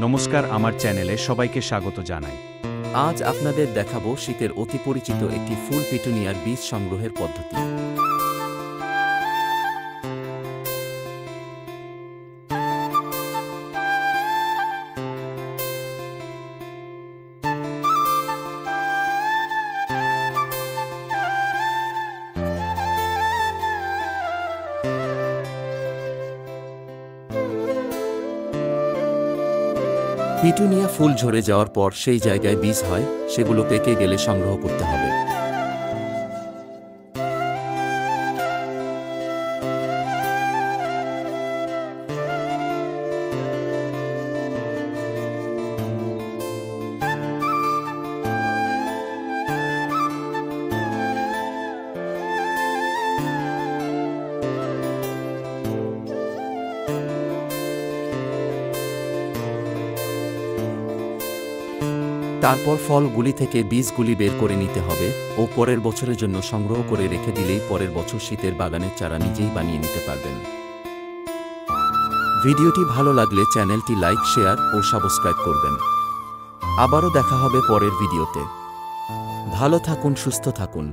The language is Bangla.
নমস্কার, আমার চ্যানেলে সবাইকে স্বাগত জানাই। আজ আপনাদের দেখাবো শীতের অতি পরিচিত একটি ফুল পিটুনিয়ার বীজ সংগ্রহের পদ্ধতি। পিটুনিয়া ফুল ঝরে যাওয়ার পর সেই জায়গায় বীজ হয়, সেগুলো পেকে গেলে সংগ্রহ করতে হবে। তারপর ফলগুলি থেকে বীজগুলি বের করে নিতে হবে ও পরের বছরের জন্য সংগ্রহ করে রেখে দিলেই পরের বছর শীতের বাগানের চারা নিজেই বানিয়ে নিতে পারবেন। ভিডিওটি ভালো লাগলে চ্যানেলটি লাইক, শেয়ার ও সাবস্ক্রাইব করবেন। আবারও দেখা হবে পরের ভিডিওতে। ভালো থাকুন, সুস্থ থাকুন।